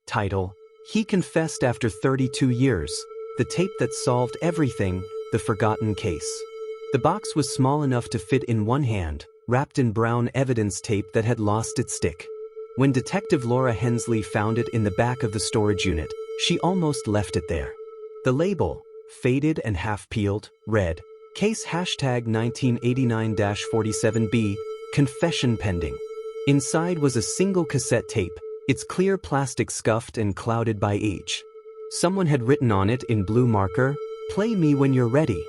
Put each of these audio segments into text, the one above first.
Title: He Confessed After 32 Years. The Tape That Solved Everything, The Forgotten Case. The box was small enough to fit in one hand, wrapped in brown evidence tape that had lost its stick. When Detective Laura Hensley found it in the back of the storage unit, she almost left it there. The label, faded and half-peeled, read, Case # 1989-47B, Confession Pending. Inside was a single cassette tape, its clear plastic scuffed and clouded by age. Someone had written on it in blue marker, "Play me when you're ready."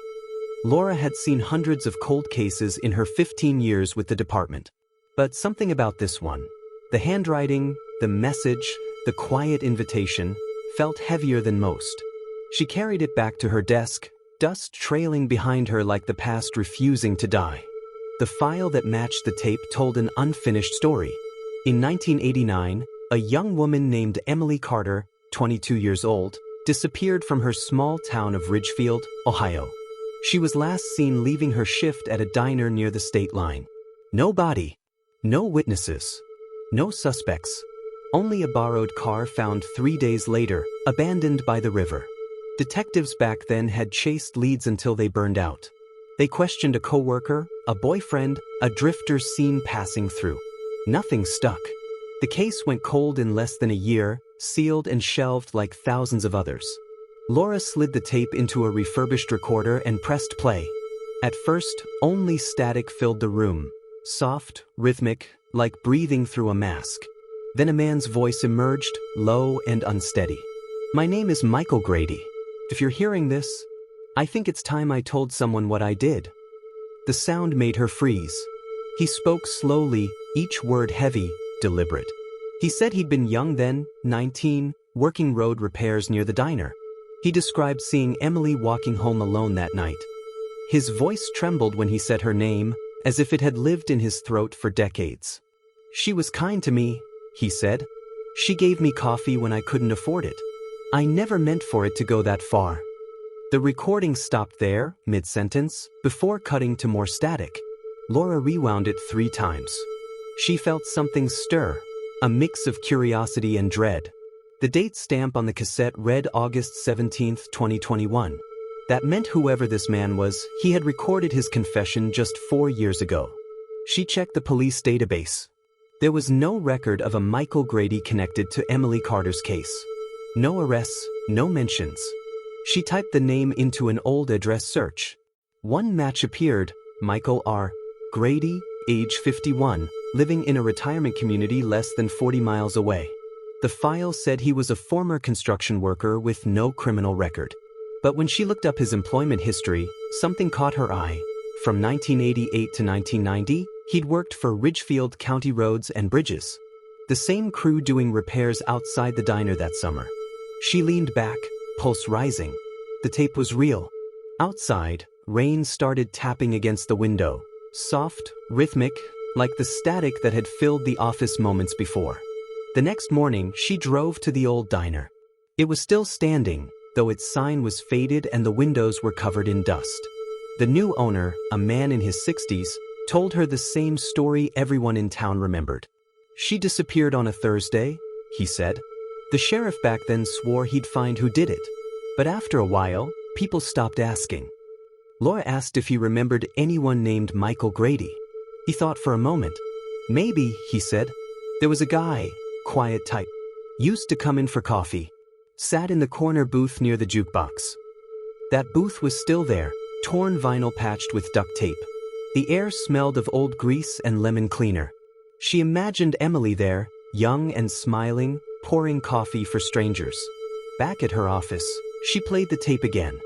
Laura had seen hundreds of cold cases in her 15 years with the department. But something about this one, the handwriting, the message, the quiet invitation, felt heavier than most. She carried it back to her desk, dust trailing behind her like the past refusing to die. The file that matched the tape told an unfinished story. In 1989, a young woman named Emily Carter, 22 years old, disappeared from her small town of Ridgefield, Ohio. She was last seen leaving her shift at a diner near the state line. No body, no witnesses, no suspects. Only a borrowed car found 3 days later, abandoned by the river. Detectives back then had chased leads until they burned out. They questioned a coworker, a boyfriend, a drifter seen passing through. Nothing stuck. The case went cold in less than a year, sealed and shelved like thousands of others. Laura slid the tape into a refurbished recorder and pressed play. At first, only static filled the room, soft, rhythmic, like breathing through a mask. Then a man's voice emerged, low and unsteady. "My name is Michael Grady. If you're hearing this, I think it's time I told someone what I did." The sound made her freeze. He spoke slowly, each word heavy, deliberate. He said he'd been young then, 19, working road repairs near the diner. He described seeing Emily walking home alone that night. His voice trembled when he said her name, as if it had lived in his throat for decades. "She was kind to me," he said. "She gave me coffee when I couldn't afford it. I never meant for it to go that far." The recording stopped there, mid-sentence, before cutting to more static. Laura rewound it 3 times. She felt something stir, a mix of curiosity and dread. The date stamp on the cassette read August 17, 2021. That meant whoever this man was, he had recorded his confession just 4 years ago. She checked the police database. There was no record of a Michael Grady connected to Emily Carter's case. No arrests, no mentions. She typed the name into an old address search. One match appeared, Michael R. Grady, age 51, living in a retirement community less than 40 miles away. The file said he was a former construction worker with no criminal record. But when she looked up his employment history, something caught her eye. From 1988 to 1990, he'd worked for Ridgefield County Roads and Bridges. The same crew doing repairs outside the diner that summer. She leaned back, pulse rising. The tape was real. Outside, rain started tapping against the window, soft, rhythmic, like the static that had filled the office moments before. The next morning, she drove to the old diner. It was still standing, though its sign was faded and the windows were covered in dust. The new owner, a man in his 60s, told her the same story everyone in town remembered. "She disappeared on a Thursday," he said. The sheriff back then swore he'd find who did it. But after a while, people stopped asking. Laura asked if he remembered anyone named Michael Grady. He thought for a moment. "Maybe," he said. "There was a guy, quiet type. Used to come in for coffee. Sat in the corner booth near the jukebox." That booth was still there, torn vinyl patched with duct tape. The air smelled of old grease and lemon cleaner. She imagined Emily there, young and smiling, pouring coffee for strangers. Back at her office, she played the tape again.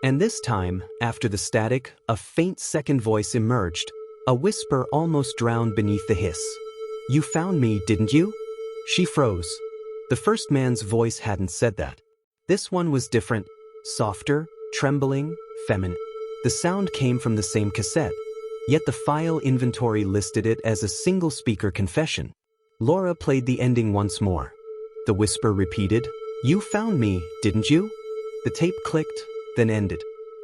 And this time, after the static, a faint second voice emerged, a whisper almost drowned beneath the hiss. "You found me, didn't you?" She froze. The first man's voice hadn't said that. This one was different, softer, trembling, feminine. The sound came from the same cassette, yet the file inventory listed it as a single-speaker confession. Laura played the ending once more. The whisper repeated, "You found me, didn't you?" The tape clicked, then ended.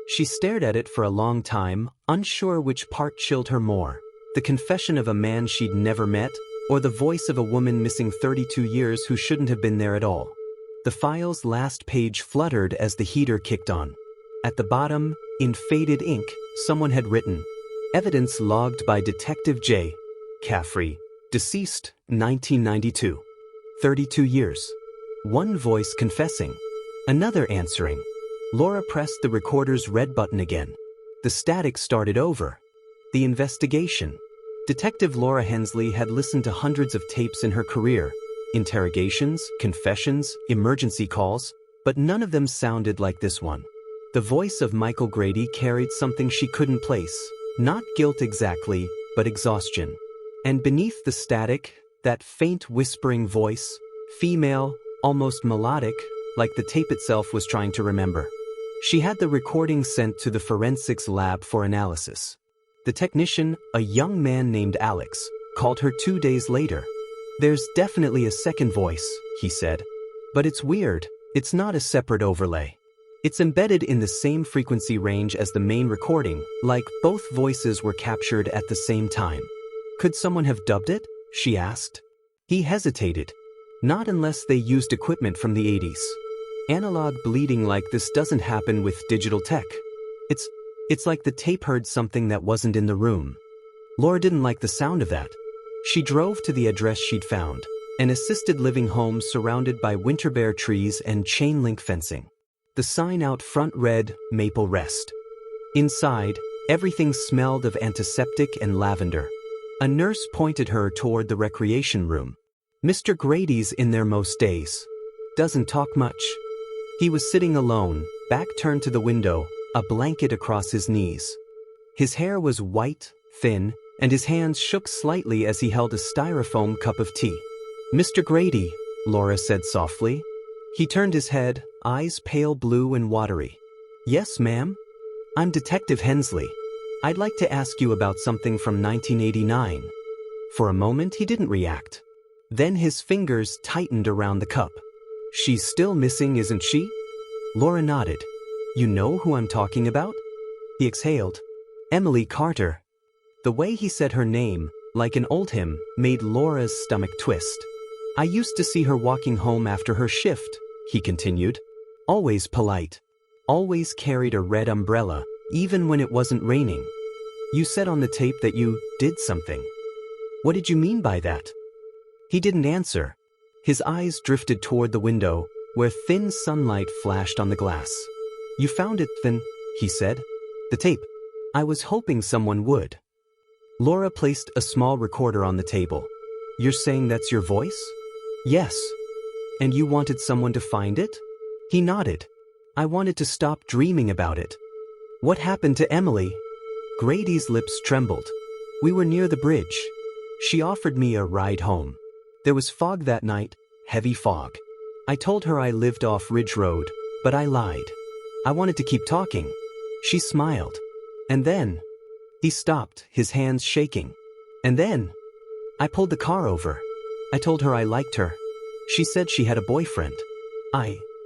She stared at it for a long time, unsure which part chilled her more, the confession of a man she'd never met, or the voice of a woman missing 32 years who shouldn't have been there at all. The file's last page fluttered as the heater kicked on. At the bottom, in faded ink, someone had written, "Evidence logged by Detective J. Caffrey, deceased, 1992. 32 years. One voice confessing. Another answering." Laura pressed the recorder's red button again. The static started over. The investigation. Detective Laura Hensley had listened to hundreds of tapes in her career. Interrogations, confessions, emergency calls, but none of them sounded like this one. The voice of Michael Grady carried something she couldn't place. Not guilt exactly, but exhaustion. And beneath the static, that faint whispering voice, female, almost melodic, like the tape itself was trying to remember. She had the recording sent to the forensics lab for analysis. The technician, a young man named Alex, called her 2 days later. "There's definitely a second voice," he said. "But it's weird, it's not a separate overlay. It's embedded in the same frequency range as the main recording, like both voices were captured at the same time." "Could someone have dubbed it?" she asked. He hesitated. "Not unless they used equipment from the 80s. Analog bleeding like this doesn't happen with digital tech. It's like the tape heard something that wasn't in the room." Laura didn't like the sound of that. She drove to the address she'd found, an assisted living home surrounded by winterbear trees and chain link fencing. The sign out front read, "Maple Rest." Inside, everything smelled of antiseptic and lavender. A nurse pointed her toward the recreation room. "Mr. Grady's in there most days. Doesn't talk much." He was sitting alone, back turned to the window, a blanket across his knees. His hair was white, thin, and his hands shook slightly as he held a styrofoam cup of tea. "Mr. Grady," Laura said softly. He turned his head, eyes pale blue and watery. "Yes, ma'am? I'm Detective Hensley. I'd like to ask you about something from 1989. For a moment he didn't react. Then his fingers tightened around the cup. "She's still missing, isn't she?" Laura nodded. "You know who I'm talking about?" He exhaled. "Emily Carter." The way he said her name, like an old hymn, made Laura's stomach twist. "I used to see her walking home after her shift," he continued. "Always polite. Always carried a red umbrella, even when it wasn't raining. You said on the tape that you did something. What did you mean by that?" He didn't answer. His eyes drifted toward the window, where thin sunlight flashed on the glass. "You found it, then," he said. "The tape. I was hoping someone would." Laura placed a small recorder on the table. "You're saying that's your voice?" "Yes." "And you wanted someone to find it?" He nodded. "I wanted to stop dreaming about it." "What happened to Emily?" Grady's lips trembled. "We were near the bridge. She offered me a ride home. There was fog that night, heavy fog. I told her I lived off Ridge Road, but I lied. I wanted to keep talking." She smiled. "And then?" He stopped, his hands shaking. "And then? I pulled the car over. I told her I liked her. She said she had a boyfriend.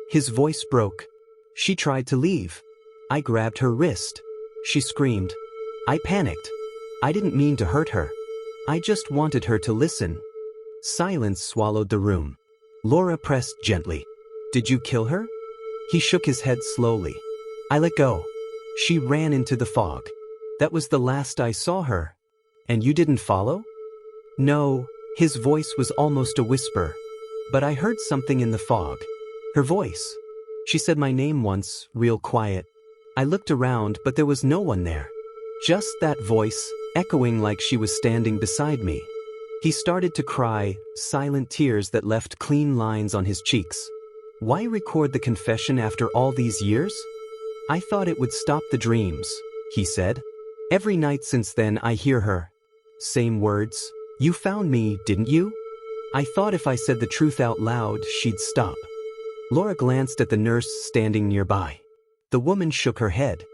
His voice broke. She tried to leave. I grabbed her wrist. She screamed. I panicked. I didn't mean to hurt her. I just wanted her to listen." Silence swallowed the room. Laura pressed gently. "Did you kill her?" He shook his head slowly. "I let go. She ran into the fog. That was the last I saw her." "And you didn't follow?" "No." His voice was almost a whisper. "But I heard something in the fog. Her voice. She said my name once, real quiet. I looked around, but there was no one there. Just that voice, echoing like she was standing beside me." He started to cry, silent tears that left clean lines on his cheeks. "Why record the confession after all these years?" "I thought it would stop the dreams," he said. "Every night since then I hear her. Same words. You found me, didn't you? I thought if I said the truth out loud, she'd stop." Laura glanced at the nurse standing nearby. The woman shook her head.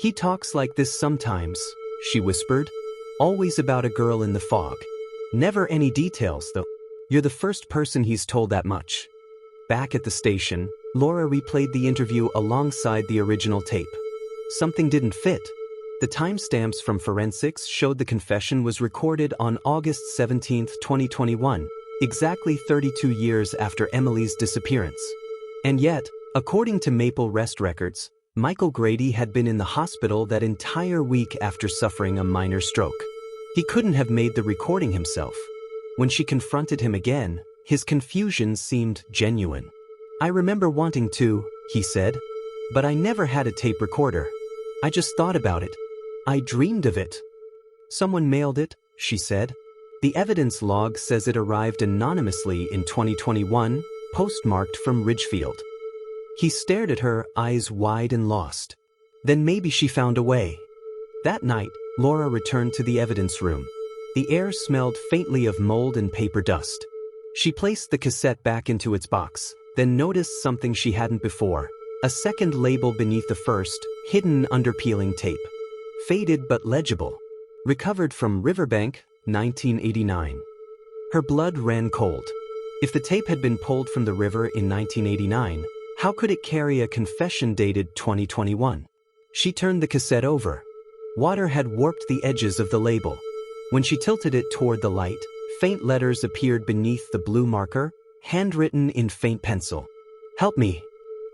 "He talks like this sometimes," she whispered. "Always about a girl in the fog. Never any details, though. You're the first person he's told that much." Back at the station, Laura replayed the interview alongside the original tape. Something didn't fit. The timestamps from forensics showed the confession was recorded on August 17, 2021, exactly 32 years after Emily's disappearance. And yet, according to Maple Rest records, Michael Grady had been in the hospital that entire week after suffering a minor stroke. He couldn't have made the recording himself. When she confronted him again, his confusion seemed genuine. "I remember wanting to," he said, "but I never had a tape recorder. I just thought about it. I dreamed of it." "Someone mailed it," she said. "The evidence log says it arrived anonymously in 2021, postmarked from Ridgefield." He stared at her, eyes wide and lost. Then maybe she found a way. That night, Laura returned to the evidence room. The air smelled faintly of mold and paper dust. She placed the cassette back into its box, then noticed something she hadn't before. A second label beneath the first, hidden under peeling tape. Faded but legible. Recovered from Riverbank, 1989. Her blood ran cold. If the tape had been pulled from the river in 1989, how could it carry a confession dated 2021? She turned the cassette over. Water had warped the edges of the label. When she tilted it toward the light, faint letters appeared beneath the blue marker, handwritten in faint pencil. "Help me."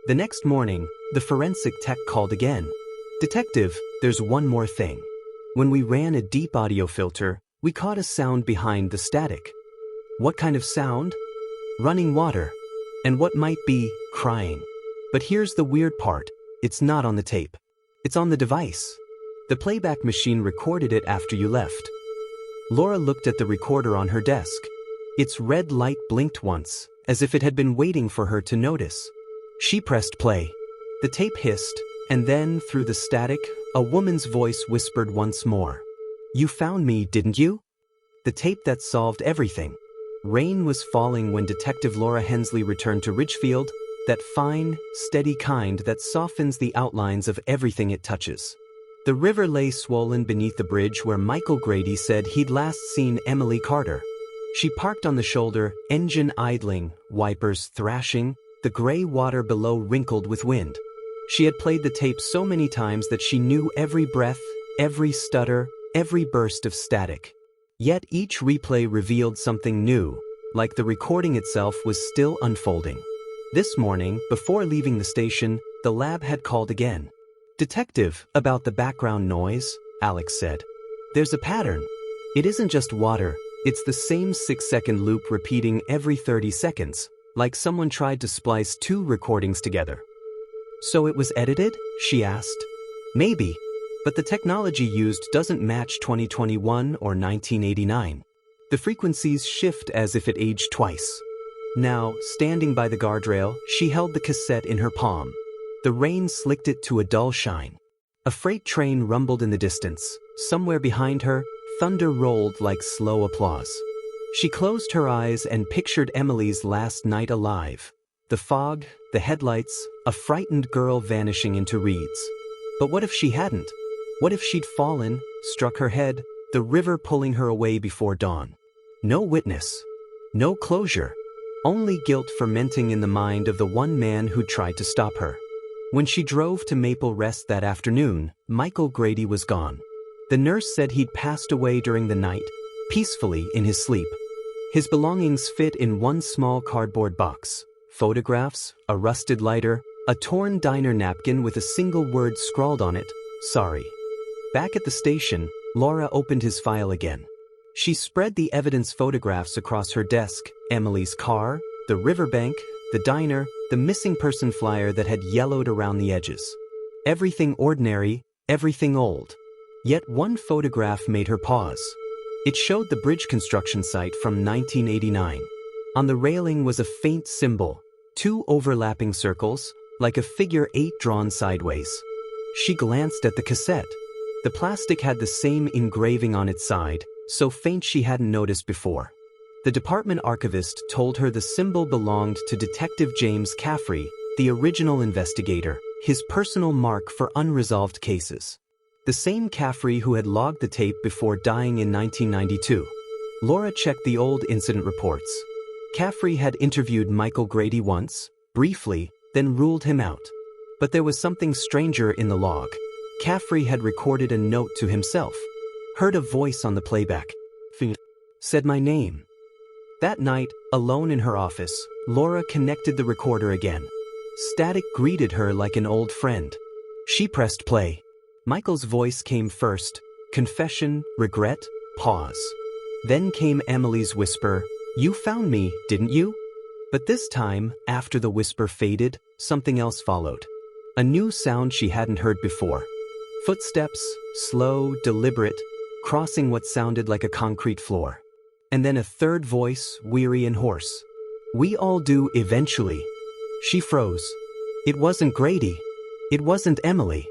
The next morning, the forensic tech called again. "Detective, there's one more thing. When we ran a deep audio filter, we caught a sound behind the static." "What kind of sound?" "Running water. And what might be crying. But here's the weird part. It's not on the tape. It's on the device. The playback machine recorded it after you left." Laura looked at the recorder on her desk. Its red light blinked once, as if it had been waiting for her to notice. She pressed play. The tape hissed, and then, through the static, a woman's voice whispered once more. "You found me, didn't you?" The tape that solved everything. Rain was falling when Detective Laura Hensley returned to Ridgefield, that fine, steady kind that softens the outlines of everything it touches. The river lay swollen beneath the bridge where Michael Grady said he'd last seen Emily Carter. She parked on the shoulder, engine idling, wipers thrashing, the gray water below wrinkled with wind. She had played the tape so many times that she knew every breath, every stutter, every burst of static. Yet each replay revealed something new, like the recording itself was still unfolding. This morning, before leaving the station, the lab had called again. "Detective, about the background noise," Alex said. "There's a pattern. It isn't just water, it's the same 6-second loop repeating every 30 seconds, like someone tried to splice two recordings together." "So it was edited?" she asked. "Maybe. But the technology used doesn't match 2021 or 1989. The frequencies shift as if it aged twice." Now, standing by the guardrail, she held the cassette in her palm. The rain slicked it to a dull shine. A freight train rumbled in the distance. Somewhere behind her, thunder rolled like slow applause. She closed her eyes and pictured Emily's last night alive. The fog, the headlights, a frightened girl vanishing into reeds. But what if she hadn't? What if she'd fallen, struck her head, the river pulling her away before dawn? No witness. No closure. Only guilt fermenting in the mind of the one man who tried to stop her. When she drove to Maple Rest that afternoon, Michael Grady was gone. The nurse said he'd passed away during the night, peacefully in his sleep. His belongings fit in one small cardboard box. Photographs, a rusted lighter, a torn diner napkin with a single word scrawled on it, "Sorry." Back at the station, Laura opened his file again. She spread the evidence photographs across her desk, Emily's car, the riverbank, the diner, the missing person flyer that had yellowed around the edges. Everything ordinary, everything old. Yet one photograph made her pause. It showed the bridge construction site from 1989. On the railing was a faint symbol, two overlapping circles, like a figure 8 drawn sideways. She glanced at the cassette. The plastic had the same engraving on its side, so faint she hadn't noticed before. The department archivist told her the symbol belonged to Detective James Caffrey, the original investigator, his personal mark for unresolved cases. The same Caffrey who had logged the tape before dying in 1992. Laura checked the old incident reports. Caffrey had interviewed Michael Grady once, briefly, then ruled him out. But there was something stranger in the log. Caffrey had recorded a note to himself. Heard a voice on the playback. Said my name. That night, alone in her office, Laura connected the recorder again. Static greeted her like an old friend. She pressed play. Michael's voice came first. Confession, regret, pause. Then came Emily's whisper, "You found me, didn't you?" But this time, after the whisper faded, something else followed. A new sound she hadn't heard before. Footsteps, slow, deliberate, crossing what sounded like a concrete floor. And then a third voice, weary and hoarse. "We all do eventually." She froze. It wasn't Grady. It wasn't Emily.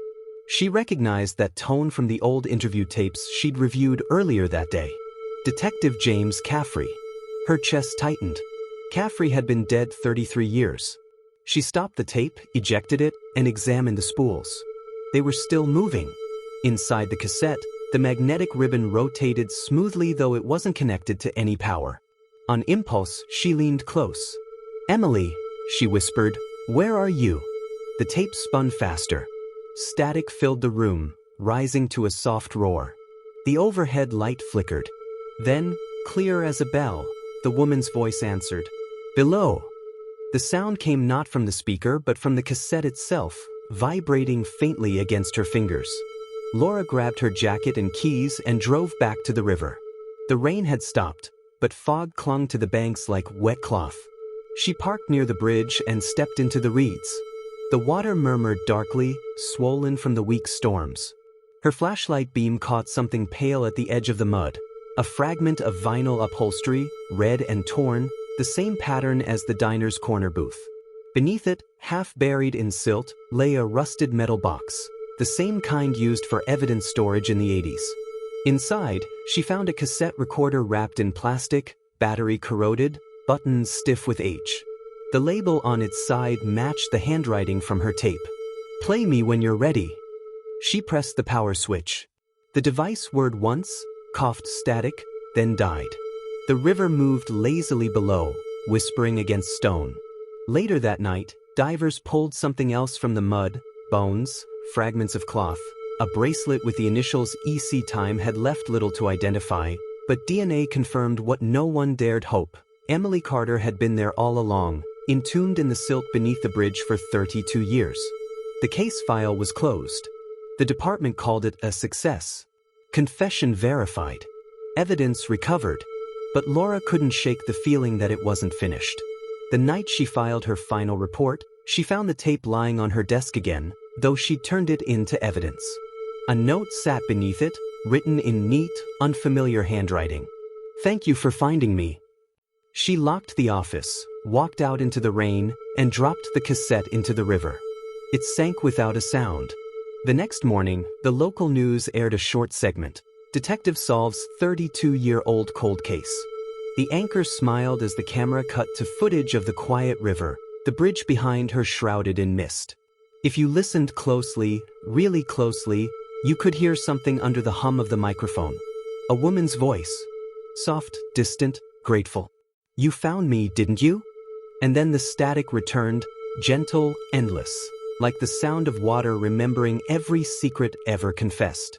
She recognized that tone from the old interview tapes she'd reviewed earlier that day. Detective James Caffrey. Her chest tightened. Caffrey had been dead 33 years. She stopped the tape, ejected it, and examined the spools. They were still moving. Inside the cassette, the magnetic ribbon rotated smoothly, though it wasn't connected to any power. On impulse, she leaned close. "Emily," she whispered, "where are you?" The tape spun faster. Static filled the room, rising to a soft roar. The overhead light flickered. Then, clear as a bell, the woman's voice answered, "Below." The sound came not from the speaker but from the cassette itself, vibrating faintly against her fingers. Laura grabbed her jacket and keys and drove back to the river. The rain had stopped, but fog clung to the banks like wet cloth. She parked near the bridge and stepped into the reeds. The water murmured darkly, swollen from the weak storms. Her flashlight beam caught something pale at the edge of the mud. A fragment of vinyl upholstery, red and torn, the same pattern as the diner's corner booth. Beneath it, half buried in silt, lay a rusted metal box, the same kind used for evidence storage in the 80s. Inside, she found a cassette recorder wrapped in plastic, battery corroded, buttons stiff with age. The label on its side matched the handwriting from her tape. "Play me when you're ready." She pressed the power switch. The device whirred once, coughed static, then died. The river moved lazily below, whispering against stone. Later that night, divers pulled something else from the mud: bones, fragments of cloth. A bracelet with the initials EC. Time had left little to identify, but DNA confirmed what no one dared hope. Emily Carter had been there all along, entombed in the silt beneath the bridge for 32 years. The case file was closed. The department called it a success. Confession verified. Evidence recovered. But Laura couldn't shake the feeling that it wasn't finished. The night she filed her final report, she found the tape lying on her desk again, though she'd turned it into evidence. A note sat beneath it, written in neat, unfamiliar handwriting. "Thank you for finding me." She locked the office, walked out into the rain, and dropped the cassette into the river. It sank without a sound. The next morning, the local news aired a short segment. Detective solves 32-year-old cold case. The anchor smiled as the camera cut to footage of the quiet river, the bridge behind her shrouded in mist. If you listened closely, really closely, you could hear something under the hum of the microphone. A woman's voice. Soft, distant, grateful. "You found me, didn't you?" And then the static returned, gentle, endless, like the sound of water remembering every secret ever confessed.